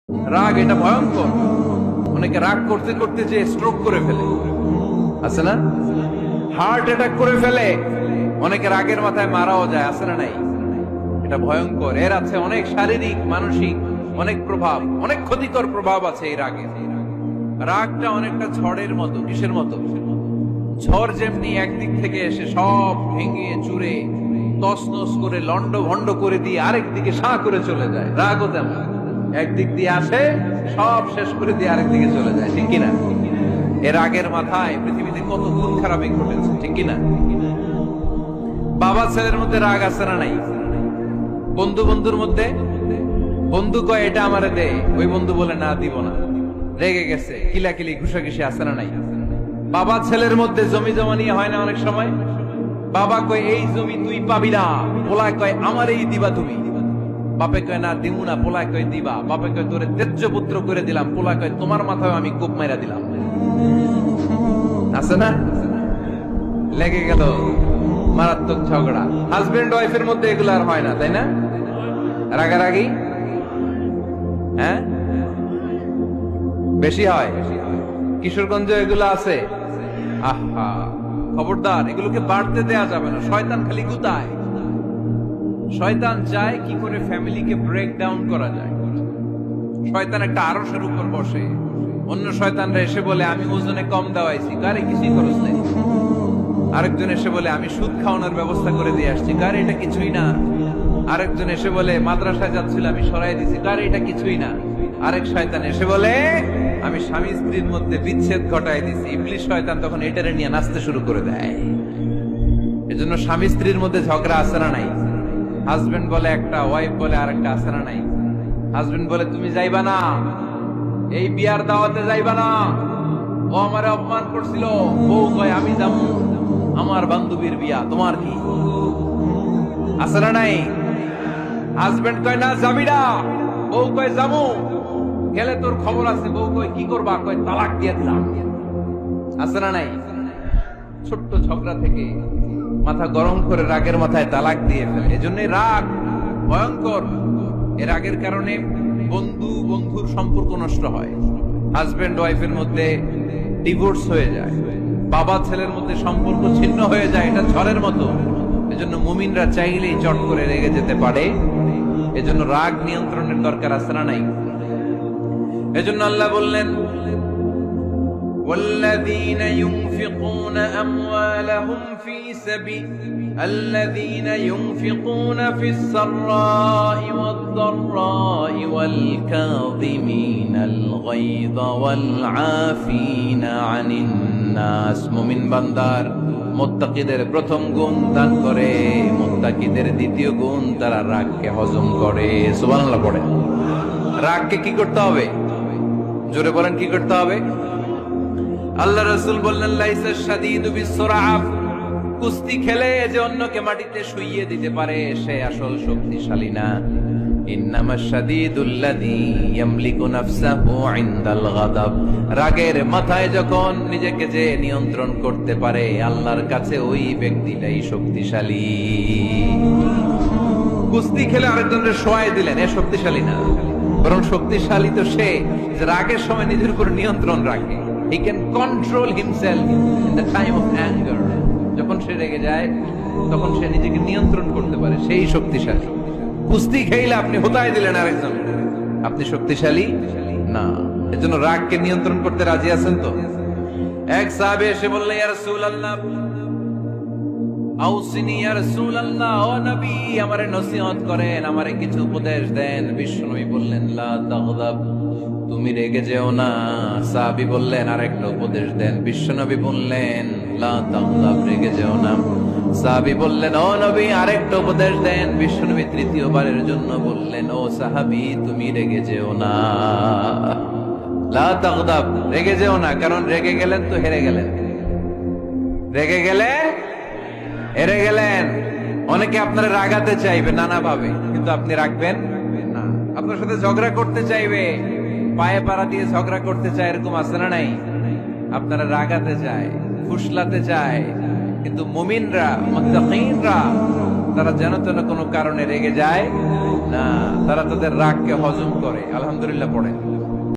রাগ এটা ভয়ঙ্কর। অনেকে রাগ করতে করতে যে স্ট্রোক করে ফেলে, আছে না? হার্ট অ্যাটাক করে ফেলে। অনেকে রাগের মাথায় মারাও যায়, আছে না নাই? এটা ভয়ঙ্কর। এর আছে অনেক শারীরিক মানসিক অনেক প্রভাব, অনেক ক্ষতিকর প্রভাব আছে এই রাগের। রাগটা অনেকটা ঝড়ের মতো। কিসের মতো? ঝড় যেমনি একদিক থেকে এসে সব ভেঙে চুরে তছনছ করে লন্ড ভন্ড করে দিয়ে আরেক দিকে সাঁ করে চলে যায়, রাগও তেমন একদিক দিয়ে আসে সব শেষ করে দিয়ে আরেক দিকে চলে যায়, ঠিক কিনা? এর রাগের মাথায় পৃথিবীতে কত খুন খারাপি ঘটেছে, ঠিক কিনা? বাবা ছেলের মধ্যে রাগ আছে না নাই? বন্ধু বন্ধুর মধ্যে, বন্ধু কয় এটা আমারে দে, ওই বন্ধু বলে না দিব না, রেগে গেছে, কিলাকিলি ঘুষাঘুষি আছে না নাই? বাবা ছেলের মধ্যে জমি জমা নিয়ে হয় না অনেক সময়? বাবা কয় এই জমি তুই পাবি না, পোলায় কয় আমার এই দিবা তুমি। বাপে কয় না দিমু না, পোলায় কয় দিবা। বাপে কয় তোরে তেজ্য পুত্র করে দিলাম, পোলায় কয় তোমার মাথায় আমি কোপ মাইরা দিলাম। আছে না? লেগে গেল, মারাত্মক ঝগড়া। হাজবেন্ড ওয়াইফের মধ্যে এগুলো আর হয় না, তাই না? রাগারাগি হ্যাঁ বেশি হয়। কিশোরগঞ্জে এগুলো আছে। আহা, খবরদার, এগুলোকে বাড়তে দেয়া যাবে না। শয়তান খালি গুতায়। শয়তান চায় কি করে ফ্যামিলিকে ব্রেক ডাউন করা যায়। শয়তান একটা আরশের উপর বসে, অন্য শয়তানরা এসে বলে আমি ওজনে কম দেওয়াইছি, কারে কিছুই খরচ নেই। আরেকজন এসে বলে আমি সুদ খাওয়ানোর ব্যবস্থা করে দিয়ে আসছি, কারে এটা কিছুই না। আরেকজন এসে বলে মাদ্রাসায় যাচ্ছিল আমি সরাই দিছি, কারে এটা কিছুই না। আরেক শয়তান এসে বলে আমি স্বামী স্ত্রীর মধ্যে বিচ্ছেদ ঘটাই দিছি। ইবলিশ শয়তান তখন এটারে নিয়ে নাচতে শুরু করে দেয়। এজন্য স্বামী স্ত্রীর মধ্যে ঝগড়া আছে না নাই? হাজবেন্ড বলে একটা, ওয়াইফ বলে আরেকটা, আছে না নাই? হাজবেন্ড বলে তুমি যাইবা না, এই বিয়ার দাওয়াতে যাইবা না, ও আমারে অপমান করছিল। বউ কয় আমি যাবো, আমার বান্ধবীর বিয়া, তোমার কি? আছে না নাই? হাজবেন্ড কয় না যাবি না, বউ কয় যাবো, গেলে তোর খবর আছে। বউ কয় কি করবা? কয় তালাক দিয়ে দিলাম। আছে না নাই? ছোট্ট ঝগড়া থেকে মাথা গরম করে রাগের মাথায় তালাক দিয়ে ফেলে। এজন্য রাগ ভয়ঙ্কর। এ রাগের কারণে বন্ধু বন্ধুর সম্পর্ক নষ্ট হয়, হাজবেন্ড ওয়াইফের মধ্যে ডিভোর্স হয়ে যায়, বাবা ছেলের মধ্যে সম্পর্ক ছিন্ন হয়ে যায়। এটা ঝড়ের মতো। এজন্য মুমিনরা চাইলেই চট করে রেগে যেতে পারে। এজন্য রাগ নিয়ন্ত্রণের দরকার আছে না নাই? এজন্য আল্লাহ বললেন والذين ينفقون أموالهم في سبيل الذين ينفقون في السراء والضراء والكاظمين الغيظ والعافين عن الناس। মুমিন বান্দার মুত্তাকিদের প্রথম গুণ দান করে, মুত্তাকিদের দ্বিতীয় গুণ তারা রাগকে হজম করে। সুবহানাল্লাহ পড়ে। রাগকে কি করতে হবে? জোরে বলেন, কি করতে হবে? আল্লাহ রাসূল বললেন লাইসা শাদীদু বিসসুরআ, কুস্তি খেলে যে অন্যকে মাটিতে শুইয়ে দিতে পারে সে আসল শক্তিশালী না। ইন্নামাশ শাদীদুল্লাযী ইয়ামলিকু নাফসাহু ইনদাল গাদাব, রাগের মাথায় যখন নিজেকে যে নিয়ন্ত্রণ করতে পারে আল্লাহর কাছে ওই ব্যক্তিটাই শক্তিশালী। কুস্তি খেলে আরেকজনকে শোয়াই দিলেন, এ শক্তিশালী না। বরং শক্তিশালী তো সে যে রাগের সময় নিজের উপর নিয়ন্ত্রণ রাখে। He can control himself in the time of anger. যখন সে রেগে যায় তখন সে নিজেকে নিয়ন্ত্রণ করতে পারে, সেই শক্তিশালী। কুস্তি খেলে আপনি হোতায় দিলেন আরেকজন, আপনি শক্তিশালী না। এজন্য রাগকে নিয়ন্ত্রণ করতে রাজি আছেন তো? এক সাহাবী এসে বললেন ইয়া রাসূলুল্লাহ আউসিনি, ইয়া রাসূলুল্লাহ, ও নবী আমারে নসিহত করেন, আমারে কিছু উপদেশ দেন। বিশ্বনবী বললেন লা তাগদাব, তুমি রেগে যেও না। সাহাবী বললেন আরেকটা উপদেশ দেন। বিশ্বনবী বললেন লা তাগদাব, রেগে যেও না। সাহাবী বললেন ও নবী আরেকটা উপদেশ দেন। বিশ্বনবী তৃতীয়বারের জন্য বললেন ও সাহাবী তুমি রেগে যেও না, লা তাগদাব, রেগে যেও না। কারণ রেগে গেলেন তো হেরে গেলেন, রেগে গেলে হেরে গেলেন। অনেকে আপনারা রাগাতে চাইবে নানা ভাবে, কিন্তু আপনি রাখবেন না। আপনার সাথে ঝগড়া করতে চাইবে, পায়ে পাড়া দিয়ে ঝগড়া করতে চায়, এরকম আছে না নাই? আপনারা রাগাতে চায়, ফুসলাতে চায়, কিন্তু মুমিনরা মুত্তাকিনরা তারা যেন তেন কোনো কারণে রেগে যায় না, তারা তাদের রাগকে হজম করে। আলহামদুলিল্লাহ পড়ে।